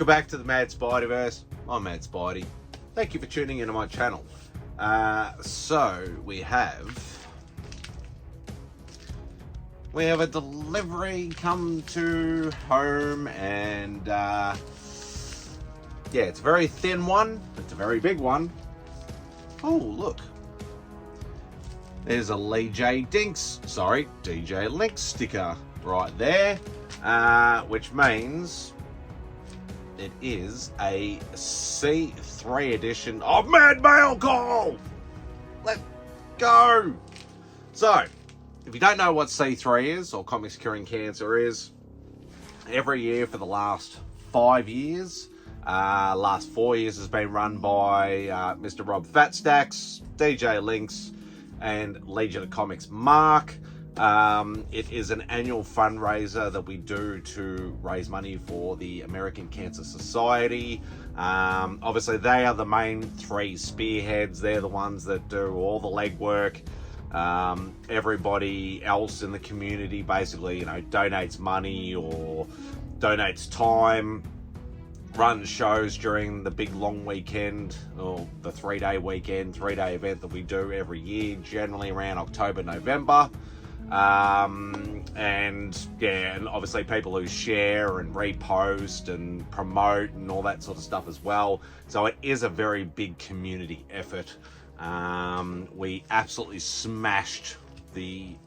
Welcome back to the Mad Spiderverse. I'm Mad Spidey. Thank you for tuning into my channel. So we have a delivery come to home, and yeah, it's a very thin one. It's a very big one. Oh, look. There's a DJ Linx sticker right there, which means it is a C3 edition of Mad Mail Call. Let's go. So, if you don't know what C3 is, or Comics Curing Cancer is, every year for the last 5 years, last 4 years has been run by Mr. Rob Fat Stax, DJ Linx, and Legion of Comics Mark. It is an annual fundraiser that we do to raise money for the American Cancer Society. Obviously, they are the main three spearheads. They're the ones that do all the legwork. Everybody else in the community basically, donates money or donates time, runs shows during the big long weekend, or the 3-day weekend, 3-day event that we do every year, generally around October, November. And obviously people who share and repost and promote and all that sort of stuff as well. So it is a very big community effort. We absolutely smashed the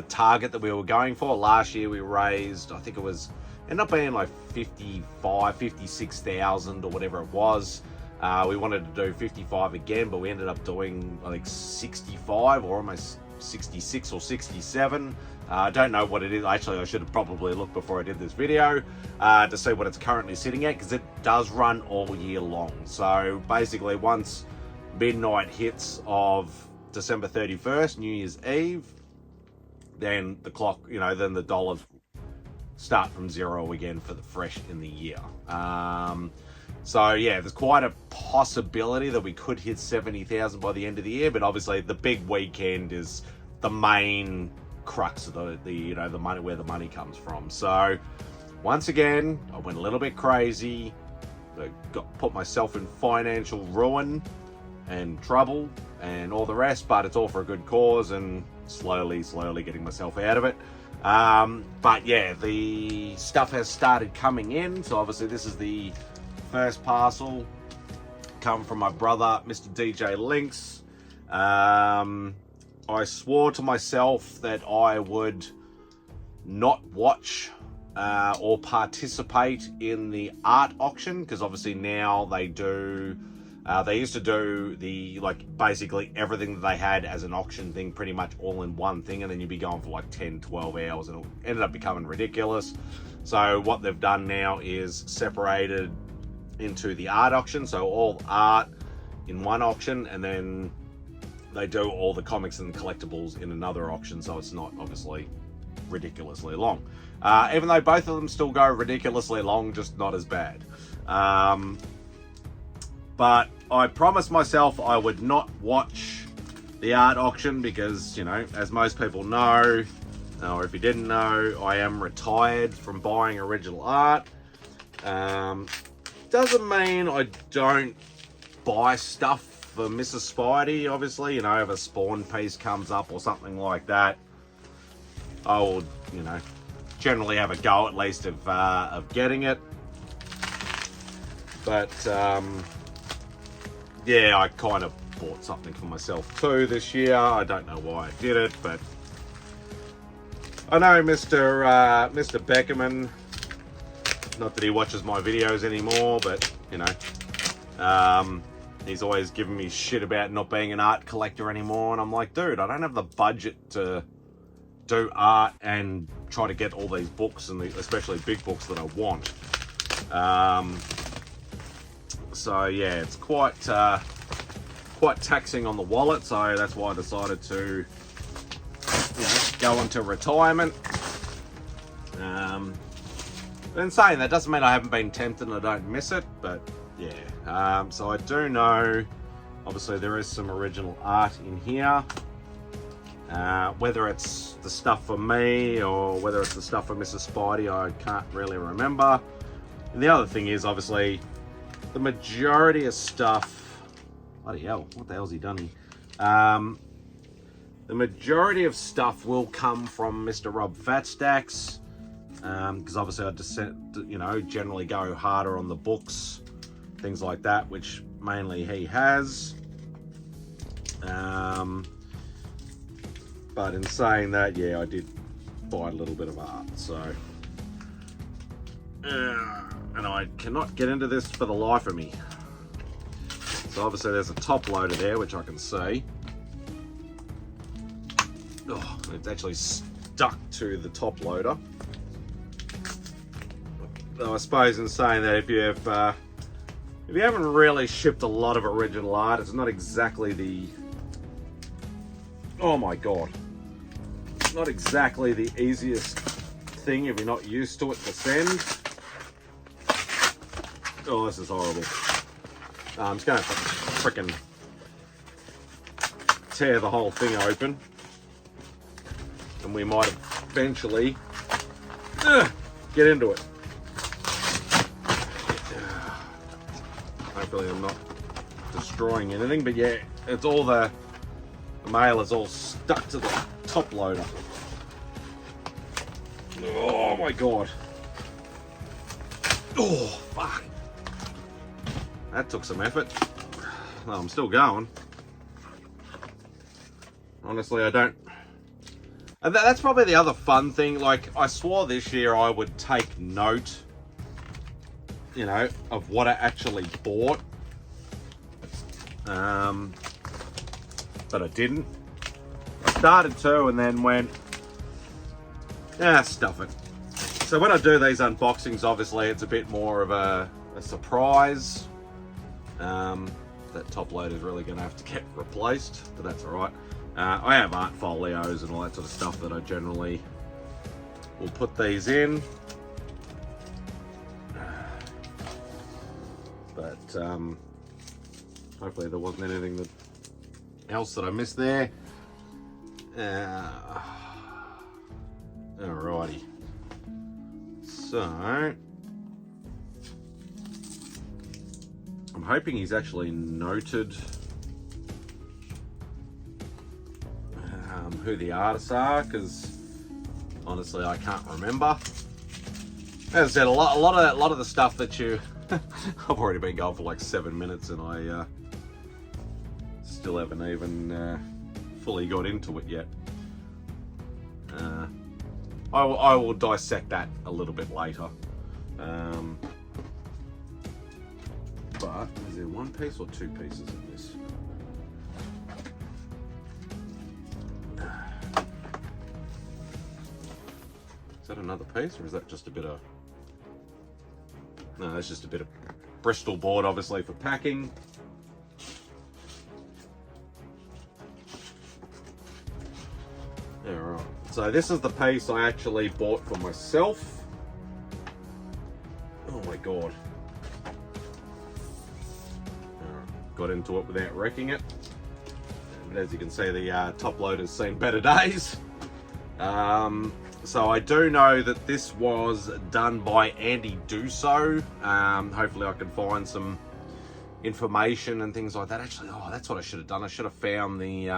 target that we were going for. Last year we raised, I think it was, ended up being like 56,000 or whatever it was. We wanted to do 55 again, but we ended up doing, I think, 65 or almost 66 or 67. I don't know what it is. Actually, I should have probably looked before I did this video to see what it's currently sitting at, because it does run all year long. So basically, once midnight hits of December 31st, New Year's Eve, then the clock, then the dollars start from zero again for the fresh in the year. So yeah, there's quite a possibility that we could hit 70,000 by the end of the year, but obviously the big weekend is the main crux of the money, where the money comes from. So once again, I went a little bit crazy. I put myself in financial ruin and trouble and all the rest, but it's all for a good cause, and slowly getting myself out of it. But yeah, the stuff has started coming in. So obviously this is the first parcel come from my brother, Mr. DJ Linx. I swore to myself that I would not watch or participate in the art auction, because obviously now they do. They used to do basically everything that they had as an auction thing, pretty much all in one thing, and then you'd be going for like 10, 12 hours, and it ended up becoming ridiculous. So what they've done now is separated into the art auction, so all art in one auction, and then they do all the comics and collectibles in another auction, so it's not obviously ridiculously long. Even though both of them still go ridiculously long, just not as bad. But I promised myself I would not watch the art auction because, as most people know, or if you didn't know, I am retired from buying original art. Doesn't mean I don't buy stuff for Mrs. Spidey, obviously. If a Spawn piece comes up or something like that, I will, generally have a go at least of getting it. But, yeah, I kind of bought something for myself too this year. I don't know why I did it, but I know Mr. Beckerman, not that he watches my videos anymore, but he's always giving me shit about not being an art collector anymore, and I'm like, dude, I don't have the budget to do art and try to get all these books, and especially big books that I want. So yeah, it's quite taxing on the wallet, so that's why I decided to go into retirement. In saying that, doesn't mean I haven't been tempted and I don't miss it, but yeah. So I do know, obviously there is some original art in here. Whether it's the stuff for me or whether it's the stuff for Mrs. Spidey, I can't really remember. And the other thing is, obviously, the majority of stuff... Bloody hell, what the hell's he done here? The majority of stuff will come from Mr. Rob Fatstax, because obviously I just, generally go harder on the books, things like that, which mainly he has. But in saying that, yeah, I did buy a little bit of art, so... and I cannot get into this for the life of me. So obviously there's a top loader there, which I can see. Oh, it's actually stuck to the top loader. Though I suppose in saying that, if you haven't really shipped a lot of original art, it's not exactly the... Oh my god. Not exactly the easiest thing if you're not used to it to send. Oh, this is horrible. I'm just going to frickin' tear the whole thing open. And we might eventually get into it. Hopefully I'm not destroying anything, but yeah, it's all the mail is all stuck to the top loader. Oh my god. Oh, fuck. That took some effort. Well, I'm still going. Honestly, I don't... And that's probably the other fun thing. Like, I swore this year I would take note, of what I actually bought. But I didn't. I started to and then went, stuff it. So when I do these unboxings, obviously it's a bit more of a surprise. That top loader is really going to have to get replaced, but that's all right. I have art folios and all that sort of stuff that I generally will put these in. But hopefully there wasn't anything else that I missed there. Alrighty. So I'm hoping he's actually noted who the artists are, because honestly I can't remember. As I said, a lot of the stuff that you I've already been going for like 7 minutes and I still haven't even fully got into it yet. I will dissect that a little bit later. But is there one piece or two pieces in this? Is that another piece, or is that just a bit of... No, that's just a bit of Bristol board, obviously, for packing. Alright, so this is the piece I actually bought for myself. Oh my god. Got into it without wrecking it. But as you can see, the top loader's seen better days. So I do know that this was done by Andy Duso. Hopefully I can find some information and things like that. Actually, that's what I should have done. I should have found the...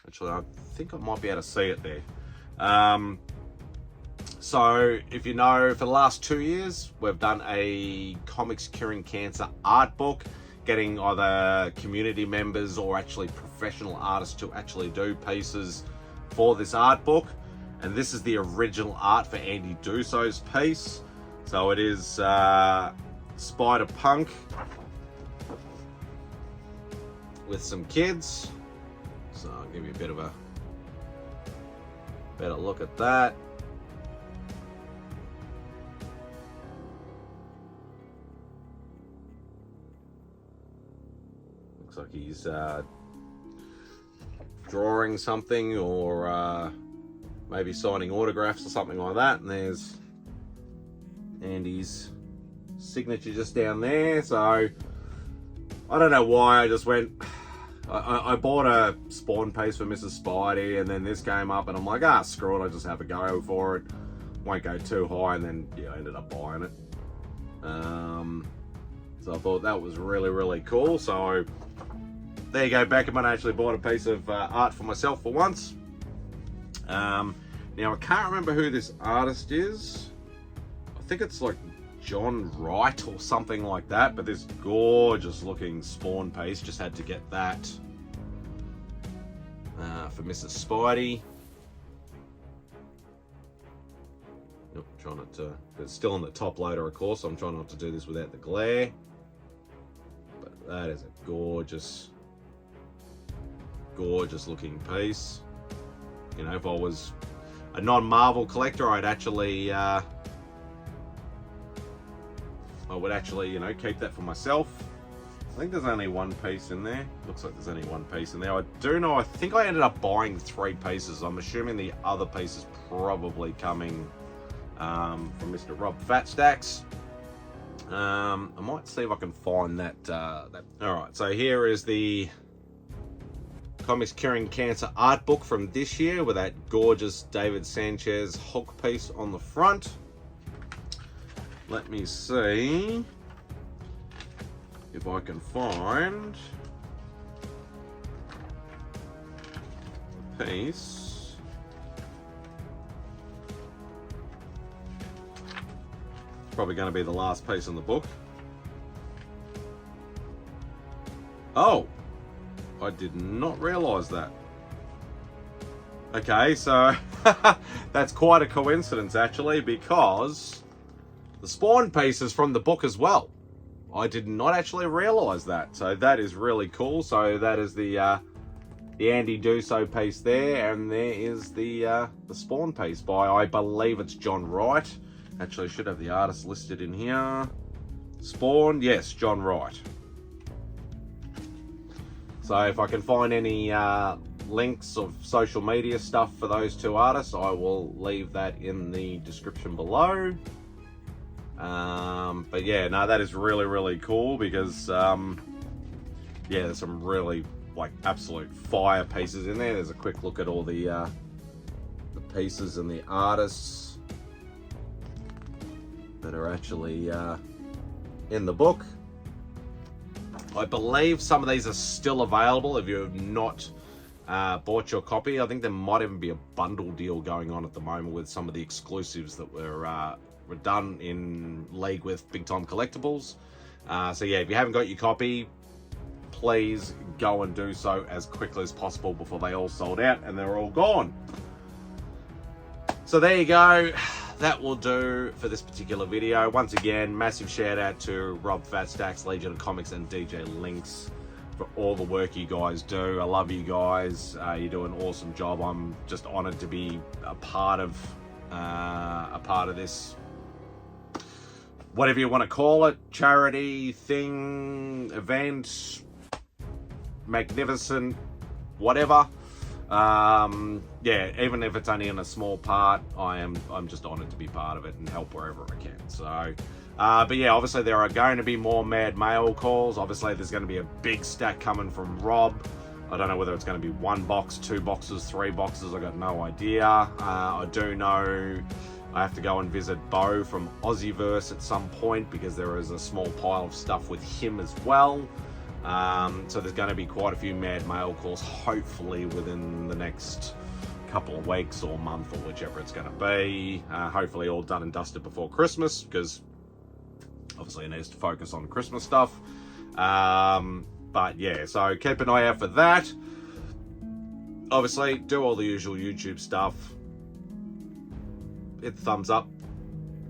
Actually, I think I might be able to see it there. So if you know, for the last 2 years, we've done a Comix Curing Cancer art book, getting either community members or actually professional artists to actually do pieces for this art book. And this is the original art for Andy Duso's piece. So it is Spider Punk with some kids. So I'll give you a bit of a better look at that. Looks like he's drawing something, or maybe signing autographs or something like that. And there's Andy's signature just down there. So I don't know why I just went, I bought a spawn paste for Mrs. Spidey, and then this came up, and I'm like, screw it, I'll just have a go for it. Won't go too high, and then yeah, I ended up buying it. So I thought that was really, really cool. So there you go, Beckerman. I actually bought a piece of art for myself for once. Now I can't remember who this artist is. I think it's like John Wright or something like that, but this gorgeous looking spawn paste, just had to get that for Mrs. Spidey. Nope, trying not to, it's still on the top loader of course, so I'm trying not to do this without the glare. But that is a gorgeous looking piece. You know, if I was a non-Marvel collector, I'd actually you know, keep that for myself. I think there's only one piece in there. Looks like there's only one piece in there. I do know, I think I ended up buying 3 pieces. I'm assuming the other piece is probably coming from Mr. Rob Fatstax. I might see if I can find that. Alright, so here is the Comics Curing Cancer art book from this year with that gorgeous David Sanchez Hulk piece on the front. Let me see if I can find the piece. Probably going to be the last piece in the book. Oh, I did not realize that. Okay, so that's quite a coincidence actually, because the spawn piece is from the book as well. I did not actually realize that, so that is really cool. So that is the Andy Duso piece there, and there is the spawn piece by, I believe it's John Wright. Actually, I should have the artist listed in here. Spawn, yes, John Wright. So if I can find any links of social media stuff for those 2 artists, I will leave that in the description below. But yeah, no, that is really, really cool because yeah, there's some really like absolute fire pieces in there. There's a quick look at all the pieces and the artists that are actually in the book. I believe some of these are still available if you have not bought your copy. I think there might even be a bundle deal going on at the moment with some of the exclusives that were done in league with Big Time Collectibles. So yeah, if you haven't got your copy, please go and do so as quickly as possible before they all sold out and they're all gone. So there you go. That will do for this particular video. Once again, massive shout out to Rob Fatstax, Legion of Comics, and DJ Linx for all the work you guys do. I love you guys. You do an awesome job. I'm just honored to be a part of this, whatever you want to call it, charity thing, event, magnificent, whatever. Yeah, even if it's only in a small part, I'm just honored to be part of it and help wherever I can. So but yeah, obviously there are going to be more Mad Mail calls. Obviously there's going to be a big stack coming from Rob. I don't know whether it's going to be 1 box, 2 boxes, 3 boxes. I got no idea. I do know I have to go and visit Bo from Aussieverse at some point because there is a small pile of stuff with him as well. So there's going to be quite a few Mad Mail calls, hopefully within the next couple of weeks or month or whichever it's going to be. Hopefully all done and dusted before Christmas, because obviously it needs to focus on Christmas stuff. But yeah, so keep an eye out for that. Obviously do all the usual YouTube stuff. Hit the thumbs up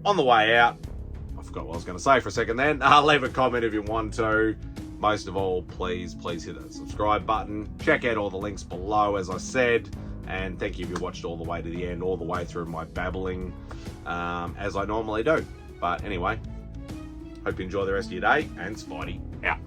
on the way out. I forgot what I was going to say for a second then. Leave a comment if you want to. Most of all, please hit that subscribe button. Check out all the links below, as I said. And thank you if you watched all the way to the end, all the way through my babbling, as I normally do. But anyway, hope you enjoy the rest of your day, and Spidey out.